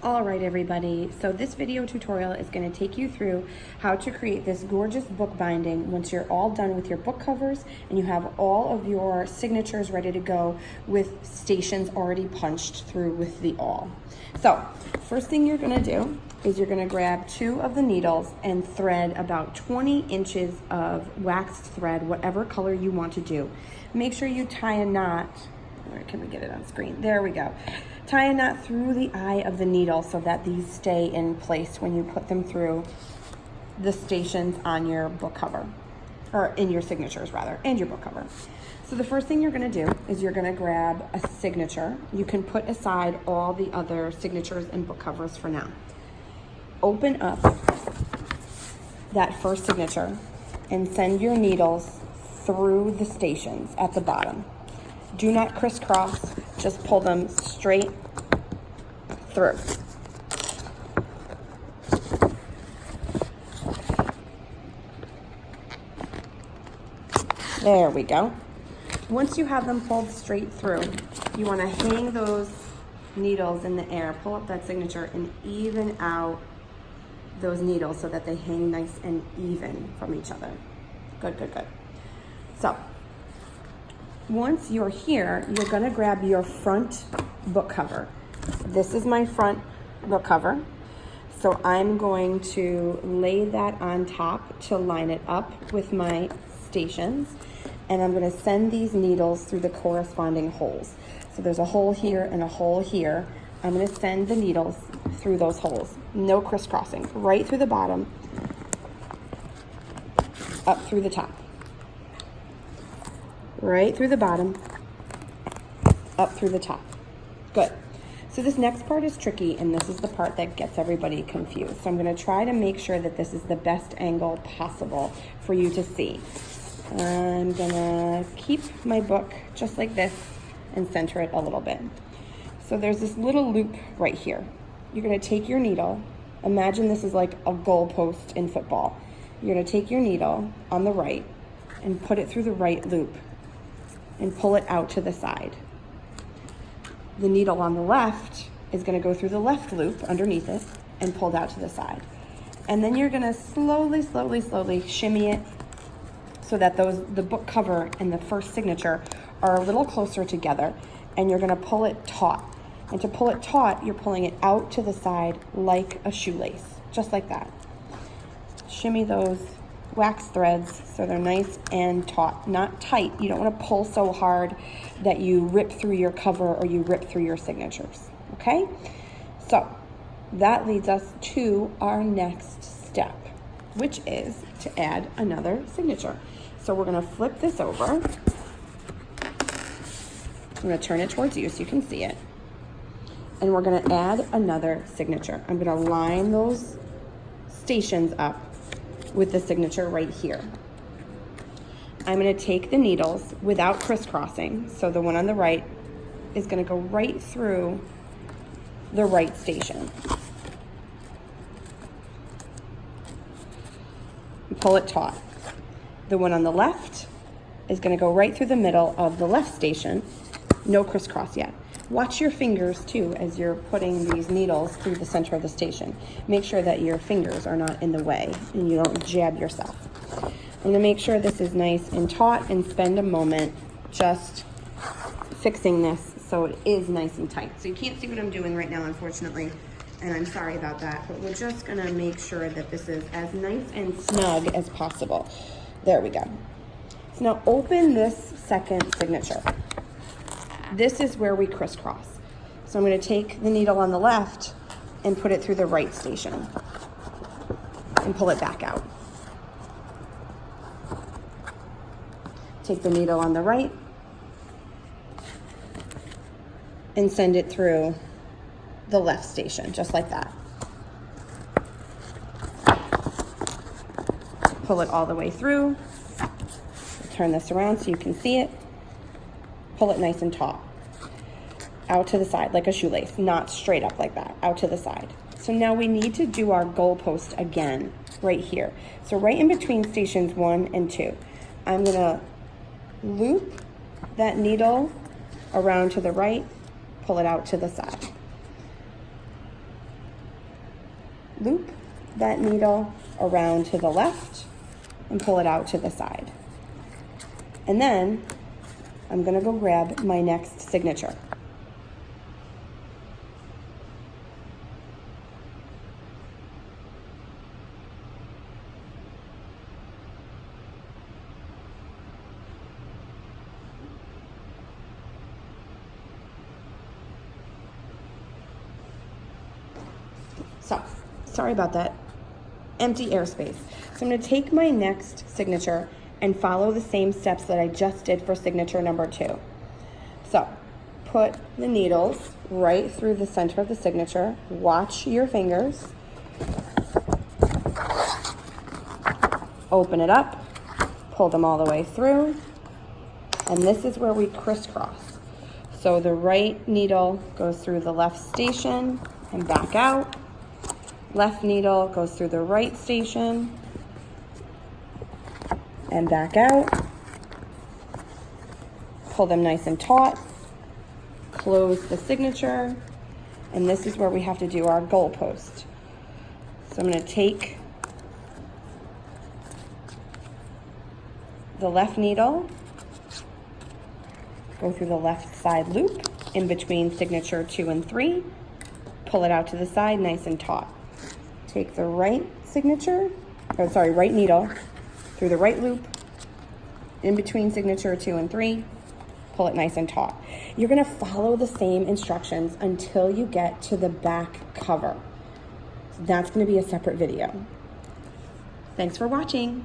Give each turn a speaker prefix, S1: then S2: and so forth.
S1: All right, everybody, so this video tutorial is going to take you through how to create this gorgeous book binding once you're all done with your book covers and you have all of your signatures ready to go with stations already punched through with the awl. So first thing you're going to do is you're going to grab 2 of the needles and thread about 20 inches of waxed thread, whatever color you want to do. Make sure you tie a knot. Or can we get it on screen? There we go. Tie a knot through the eye of the needle so that these stay in place when you put them through the stations on your book cover, or in your signatures rather, and your book cover. So the first thing you're going to do is you're going to grab a signature. You can put aside all the other signatures and book covers for now. Open up that first signature and send your needles through the stations at the bottom. Do not crisscross, just pull them straight through. There we go. Once you have them pulled straight through, you want to hang those needles in the air, pull up that signature and even out those needles so that they hang nice and even from each other. Good, good, good. So once you're here, you're going to grab your front book cover. This is my front book cover. So I'm going to lay that on top to line it up with my stations. And I'm going to send these needles through the corresponding holes. So there's a hole here and a hole here. I'm going to send the needles through those holes. No crisscrossing. Right through the bottom, up through the top. Right through the bottom, up through the top. Good. So this next part is tricky, and this is the part that gets everybody confused. So I'm going to try to make sure that this is the best angle possible for you to see. I'm going to keep my book just like this and center it a little bit. So there's this little loop right here. You're going to take your needle. Imagine this is like a goalpost in football. You're going to take your needle on the right and put it through the right loop and pull it out to the side. The needle on the left is going to go through the left loop underneath it and pulled out to the side. And then you're going to slowly, slowly, slowly shimmy it so that the book cover and the first signature are a little closer together, and you're going to pull it taut. And to pull it taut, you're pulling it out to the side like a shoelace, just like that. Shimmy those wax threads so they're nice and taut, not tight. You don't want to pull so hard that you rip through your cover or you rip through your signatures, okay? So that leads us to our next step, which is to add another signature. So we're going to flip this over. I'm going to turn it towards you so you can see it. And we're going to add another signature. I'm going to line those stations up with the signature right here. I'm going to take the needles without crisscrossing. So the one on the right is going to go right through the right station. And pull it taut. The one on the left is going to go right through the middle of the left station. No crisscross yet. Watch your fingers too as you're putting these needles through the center of the station. Make sure that your fingers are not in the way and you don't jab yourself. I'm going to make sure this is nice and taut and spend a moment just fixing this so it is nice and tight. So you can't see what I'm doing right now, unfortunately, and I'm sorry about that, but we're just going to make sure that this is as nice and snug as possible. There we go. So now open this second signature. This is where we crisscross. So I'm going to take the needle on the left and put it through the right station and pull it back out. Take the needle on the right and send it through the left station, just like that. Pull it all the way through. Turn this around so you can see it. Pull it nice and taut. Out to the side like a shoelace, not straight up like that, out to the side. So now we need to do our goalpost again right here. So right in between stations 1 and 2, I'm gonna loop that needle around to the right, pull it out to the side. loop that needle around to the left and pull it out to the side. And then I'm gonna go grab my next signature. So, sorry about that. Empty airspace. So I'm going to take my next signature and follow the same steps that I just did for signature number 2. So, put the needles right through the center of the signature. Watch your fingers. Open it up. Pull them all the way through. And this is where we crisscross. So the right needle goes through the left station and back out. Left needle goes through the right station and back out. Pull them nice and taut. Close the signature. And this is where we have to do our goalpost. So I'm going to take the left needle, go through the left side loop in between signature 2 and 3, pull it out to the side nice and taut. Take the right right needle through the right loop in between signature 2 and 3, pull it nice and taut. You're going to follow the same instructions until you get to the back cover. That's going to be a separate video. Thanks for watching.